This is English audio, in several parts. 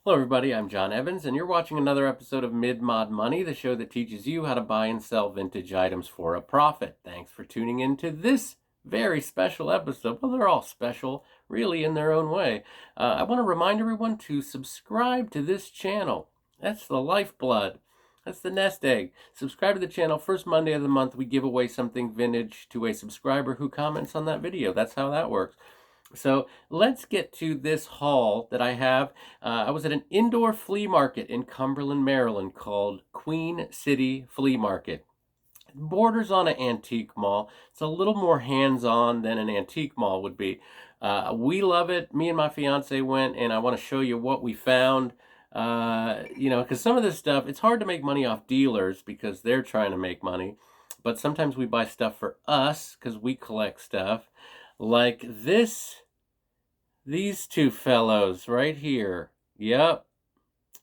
Hello, everybody. I'm John Evans, and you're watching another episode of Mid-Mod Money, the show that teaches you how to buy and sell vintage items for a profit. Thanks for tuning in to this very special episode. Well, they're all special, really, in their own way. I want to remind everyone to subscribe to this channel. That's the lifeblood. That's the nest egg. Subscribe to the channel. First Monday of the month, we give away something vintage to a subscriber who comments on that video. That's how that works. So let's get to this haul that I have. I was at an indoor flea market in Cumberland, Maryland called Queen City Flea Market. It borders on an antique mall. It's a little more hands-on than an antique mall would be. We love it. Me and my fiance went, and I want to show you what we found. Because some of this stuff, it's hard to make money off dealers because they're trying to make money. But sometimes we buy stuff for us because we collect stuff. Like these two fellows right here. Yep,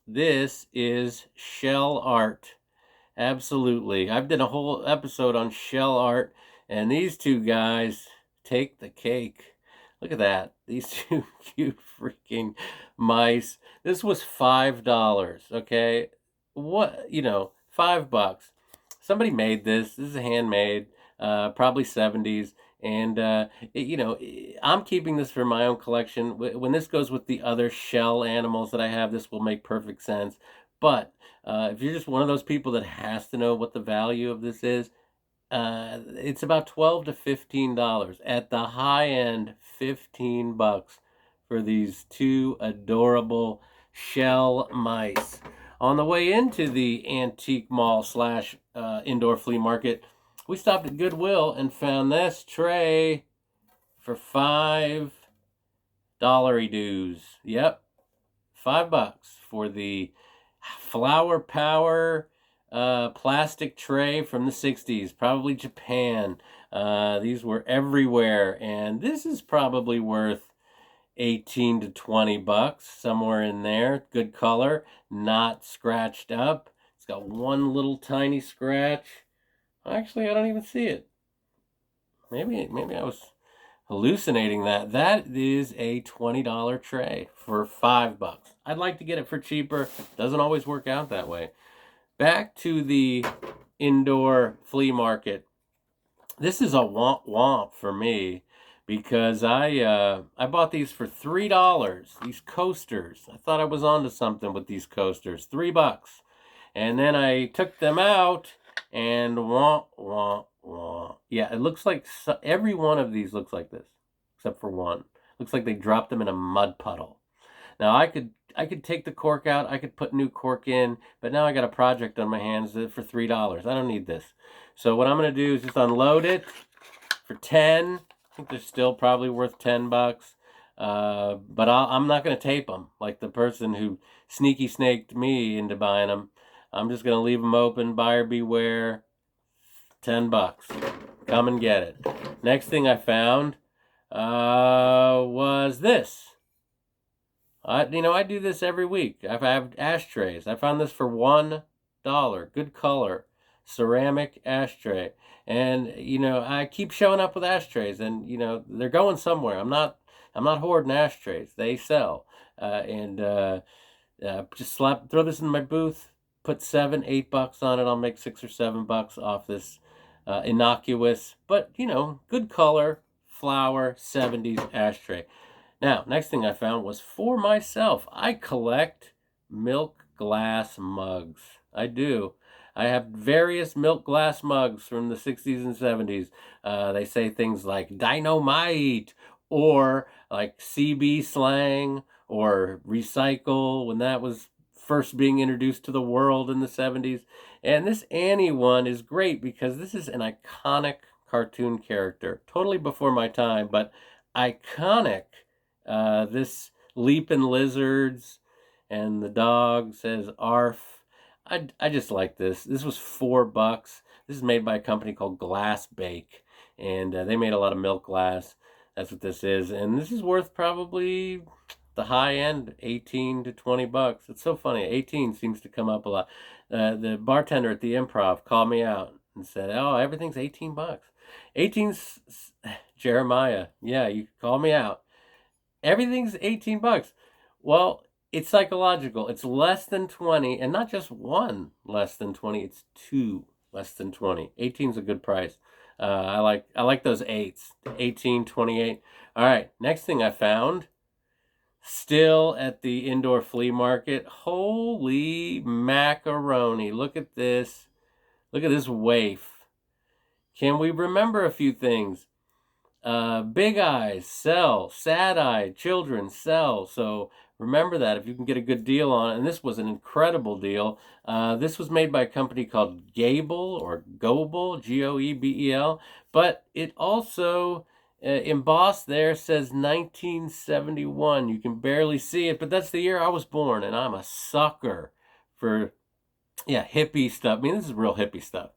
this is shell art. Absolutely. I've done a whole episode on shell art, and these two guys take the cake. Look at that. These two cute freaking mice. This was $5, okay? $5. Somebody made this. This is handmade, probably 70s. And, I'm keeping this for my own collection. When this goes with the other shell animals that I have, this will make perfect sense. But if you're just one of those people that has to know what the value of this is, it's about $12 to $15. At the high end, $15 for these two adorable shell mice. On the way into the antique mall slash indoor flea market, we stopped at Goodwill and found this tray for $5 dues. Yep, $5 for the Flower Power plastic tray from the 60s, probably Japan. These were everywhere, and this is probably worth 18 to 20 bucks, somewhere in there. Good color, not scratched up. It's got one little tiny scratch. Actually, I don't even see it. Maybe I was hallucinating that. That is a $20 tray for $5. I'd like to get it for cheaper. Doesn't always work out that way. Back to the indoor flea market. This is a womp womp for me because I bought these for $3. These coasters. I thought I was onto something with these coasters. $3. And then I took them out and womp womp womp. Yeah, it looks like every one of these looks like this, except for one. Looks like they dropped them in a mud puddle. Now I could take the cork out, I could put new cork in, but now I got a project on my hands for $3. I don't need this. So what I'm gonna do is just unload it for 10. I think they're still probably worth $10. But I'm not gonna tape them like the person who sneaky snaked me into buying them. I'm just gonna leave them open. Buyer beware. $10. Come and get it. Next thing I found was this. I do this every week. I have ashtrays. I found this for $1. Good color. Ceramic ashtray. And, I keep showing up with ashtrays, and, they're going somewhere. I'm not hoarding ashtrays. They sell. Just throw this in my booth, put $7, $8 on it. I'll make $6 or $7 off this innocuous, but, good color, flower, 70s ashtray. Now, next thing I found was for myself. I collect milk glass mugs. I do. I have various milk glass mugs from the 60s and 70s. They say things like dynamite or like CB slang or recycle when that was first being introduced to the world in the 70s. And this Annie one is great because this is an iconic cartoon character. Totally before my time, but iconic. This leaping lizards and the dog says arf. I just like this. This was $4. This is made by a company called Glassbake, and they made a lot of milk glass. That's what this is, and this is worth probably the high end, 18 to 20 bucks. It's so funny. 18 seems to come up a lot. The bartender at the Improv called me out and said, "Oh, everything's 18 bucks." 18's Jeremiah. Yeah, you call me out. Everything's 18 bucks. Well, It's psychological. It's less than 20, and not just one less than 20, it's two less than 20. 18's a good price. I like those eights. 18, 28. All right, next thing I found, still at the indoor flea market. Holy macaroni. Look at this. Look at this waif. Can we remember a few things? Big eyes, sell. Sad-eyed children, sell. So remember that if you can get a good deal on it. And this was an incredible deal. This was made by a company called Goebel or Goebel, Goebel. But it also, embossed there, says 1971. You can barely see it, but that's the year I was born. And I'm a sucker for, yeah, hippie stuff. I mean, this is real hippie stuff.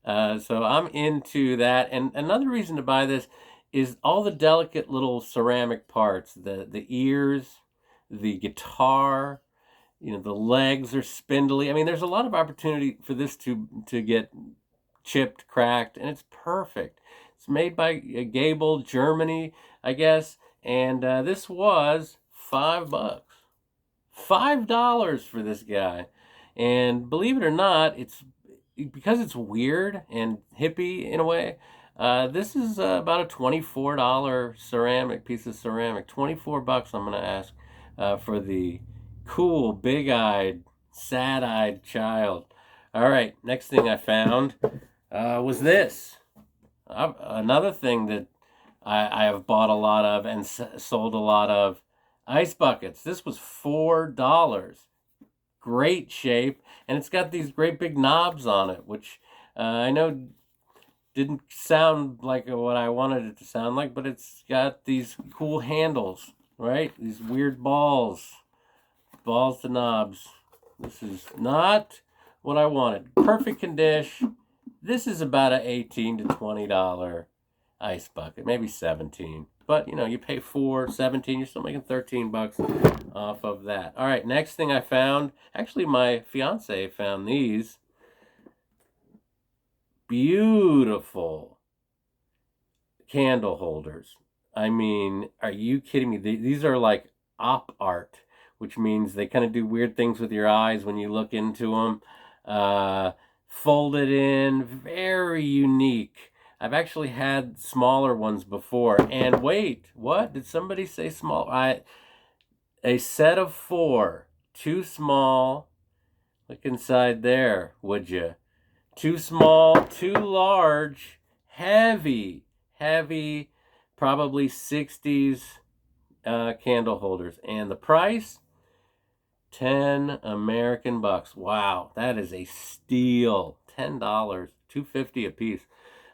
So I'm into that. And another reason to buy this is all the delicate little ceramic parts, the ears, the guitar, the legs are spindly. I mean, there's a lot of opportunity for this to get chipped, cracked, and it's perfect. It's made by Goebel, Germany, I guess, and this was $5. $5 for this guy. And believe it or not, because it's weird and hippie in a way. This is about a $24 piece of ceramic. $24 I'm going to ask for the cool, big-eyed, sad-eyed child. All right, next thing I found was this. Another thing that I have bought a lot of and sold a lot of, ice buckets. This was $4. Great shape, and it's got these great big knobs on it, which I know didn't sound like what I wanted it to sound like, but it's got these cool handles, right? These weird balls to knobs. This is not what I wanted. Perfect condition. This is about an $18 to $20 ice bucket, maybe 17. But you pay $4, 17, you're still making $13 off of that. All right, next thing I found, actually my fiance found these. Beautiful candle holders. I mean, are you kidding me? These are like op art, which means they kind of do weird things with your eyes when you look into them. Folded in, very unique. I've actually had smaller ones before. And wait, what? Did somebody say small? A set of 4. Too small. Look inside there, would you? Too small, too large, heavy, probably 60s candle holders. And the price? 10 American bucks. Wow, that is a steal. $10, $2.50 a piece.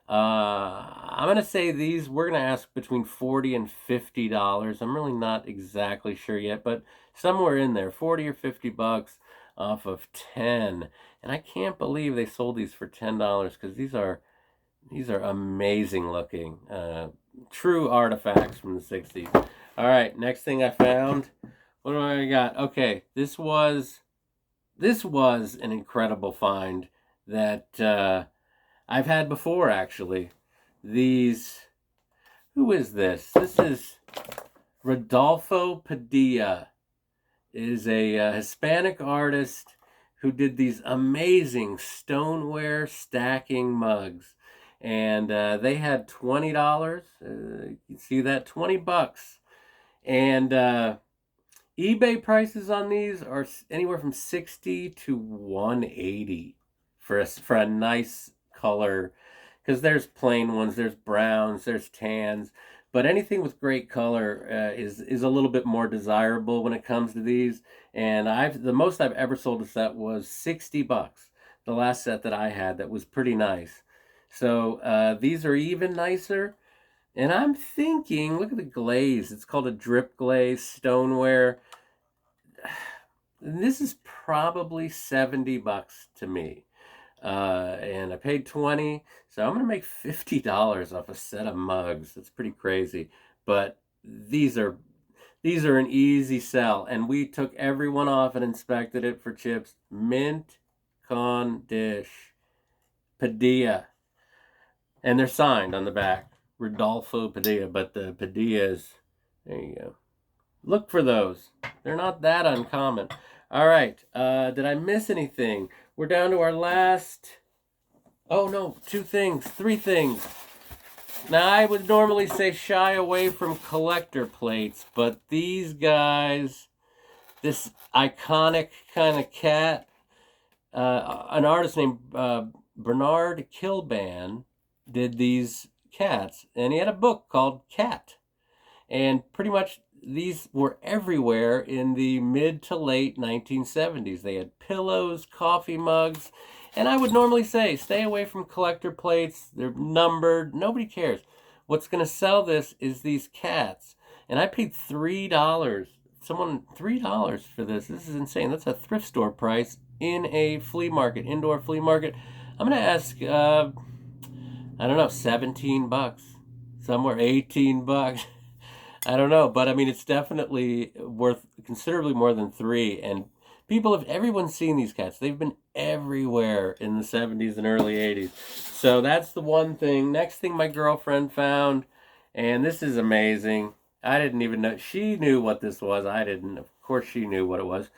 I'm gonna say we're gonna ask between $40 and $50. I'm really not exactly sure yet, but somewhere in there, 40 or $50 off of 10. And I can't believe they sold these for $10 because these are amazing looking, true artifacts from the 60s. All right, next thing I found. What do I got? Okay, this was an incredible find that I've had before, actually. Who is this? This is Rodolfo Padilla. It is a Hispanic artist who did these amazing stoneware stacking mugs. And they had $20. You can see that, $20. And eBay prices on these are anywhere from $60 to $180 for a nice color, because there's plain ones, there's browns, there's tans, but anything with great color is a little bit more desirable when it comes to these. And the most I've ever sold a set was $60. The last set that I had that was pretty nice. So these are even nicer. And I'm thinking, look at the glaze. It's called a drip glaze stoneware. This is probably $70 to me. And I paid $20, so I'm gonna make $50 off a set of mugs. That's pretty crazy, but these are an easy sell, and we took everyone off and inspected it for chips. Mint condition, Padilla, and they're signed on the back, Rodolfo Padilla. But the Padillas, there you go. Look for those. They're not that uncommon. All right. Did I miss anything? We're down to our last... Oh, no. 2 things. 3 things. Now, I would normally say shy away from collector plates, but these guys... This iconic kind of cat... an artist named Bernard Kilban did these cats, and he had a book called Cat. And pretty much these were everywhere in the mid to late 1970s. They had pillows, coffee mugs, and I would normally say stay away from collector plates. They're numbered. Nobody cares. What's going to sell this is these cats. And I paid $3. $3 for this. This is insane. That's a thrift store price in a flea market, indoor flea market. I'm going to ask, I don't know, $17. Somewhere $18. I don't know, but I mean, it's definitely worth considerably more than 3. And everyone's seen these cats. They've been everywhere in the 70s and early 80s. So that's the one thing. Next thing my girlfriend found, and this is amazing. I didn't even know. She knew what this was. I didn't. Of course, she knew what it was.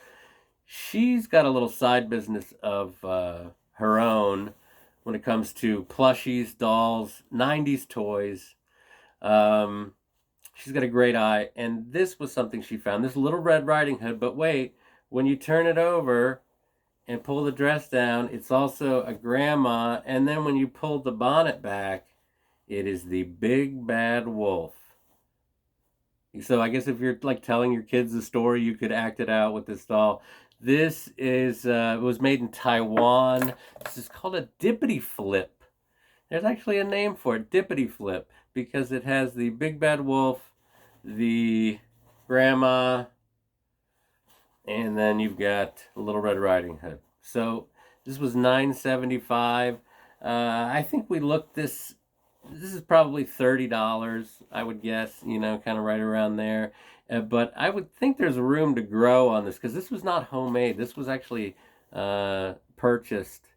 She's got a little side business of her own when it comes to plushies, dolls, 90s toys. She's got a great eye, and this was something she found. This Little Red Riding Hood, but wait, when you turn it over and pull the dress down, it's also a grandma, and then when you pull the bonnet back, it is the Big Bad Wolf. So I guess if you're like telling your kids the story, you could act it out with this doll. This is it was made in Taiwan. This is called a Dippity flip. There's actually a name for it, Dippity flip, because it has the Big Bad Wolf, the grandma, and then you've got Little Red Riding Hood. So this was $9.75. I think we looked this is probably $30, I would guess, kind of right around there. But I would think there's room to grow on this, because this was not homemade. This was actually purchased,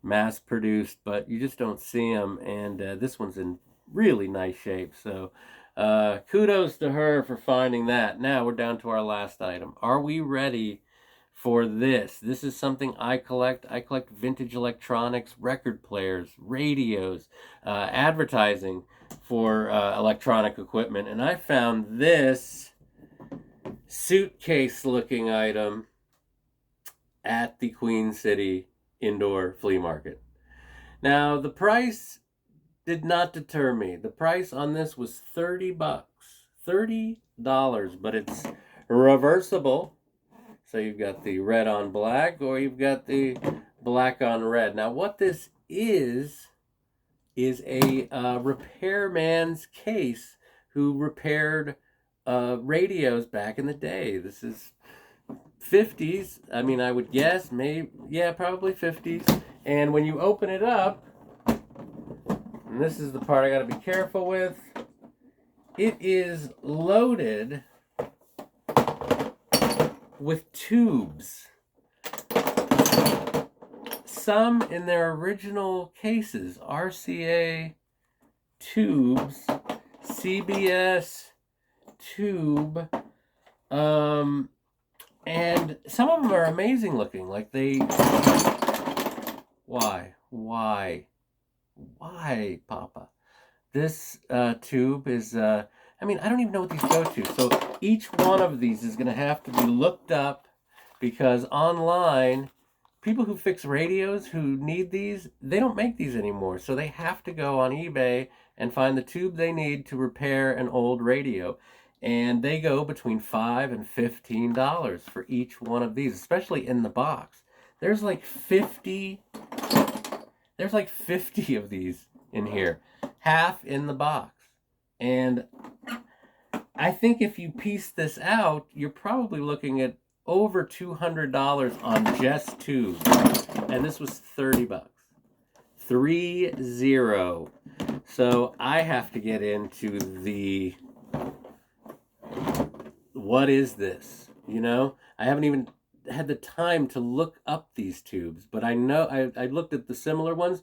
mass-produced, but you just don't see them. And this one's in really nice shape. So kudos to her for finding that. Now we're down to our last item. Are we ready for this? This is something I collect. I collect vintage electronics, record players, radios, advertising for electronic equipment. And I found this suitcase-looking item at the Queen City Indoor Flea Market. Now, the price did not deter me. The price on this was $30. $30, but it's reversible. So you've got the red on black, or you've got the black on red. Now, what this is a repairman's case who repaired radios back in the day. This is 50s. I mean, I would guess, probably 50s. And when you open it up, and this is the part I got to be careful with, it is loaded with tubes. Some in their original cases, RCA tubes, CBS tube, and some of them are amazing looking. Like why, Papa? This tube is, I don't even know what these go to. So each one of these is going to have to be looked up, because online, people who fix radios who need these, they don't make these anymore. So they have to go on eBay and find the tube they need to repair an old radio. And they go between $5 and $15 for each one of these, especially in the box. There's like 50 of these in here, half in the box. And I think if you piece this out, you're probably looking at over $200 on just tubes. And this was $30. 30. So I have to get into the, what is this? I haven't even had the time to look up these tubes, but I know I looked at the similar ones,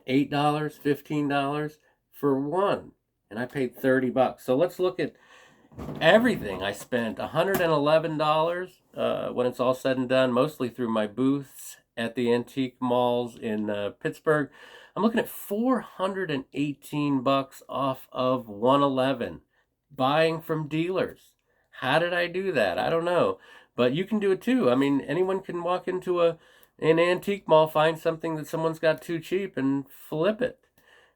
$8, $15 for one, and I paid $30. So let's look at everything. I spent $111 when it's all said and done, mostly through my booths at the antique malls in Pittsburgh. I'm looking at $418 off of 111, buying from dealers. How did I do that? I don't know, but you can do it too. I mean, anyone can walk into an antique mall, find something that someone's got too cheap, and flip it.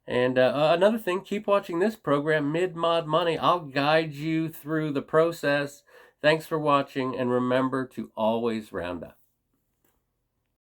And another thing, keep watching this program, Mid Mod Money. I'll guide you through the process. Thanks for watching, and remember to always round up.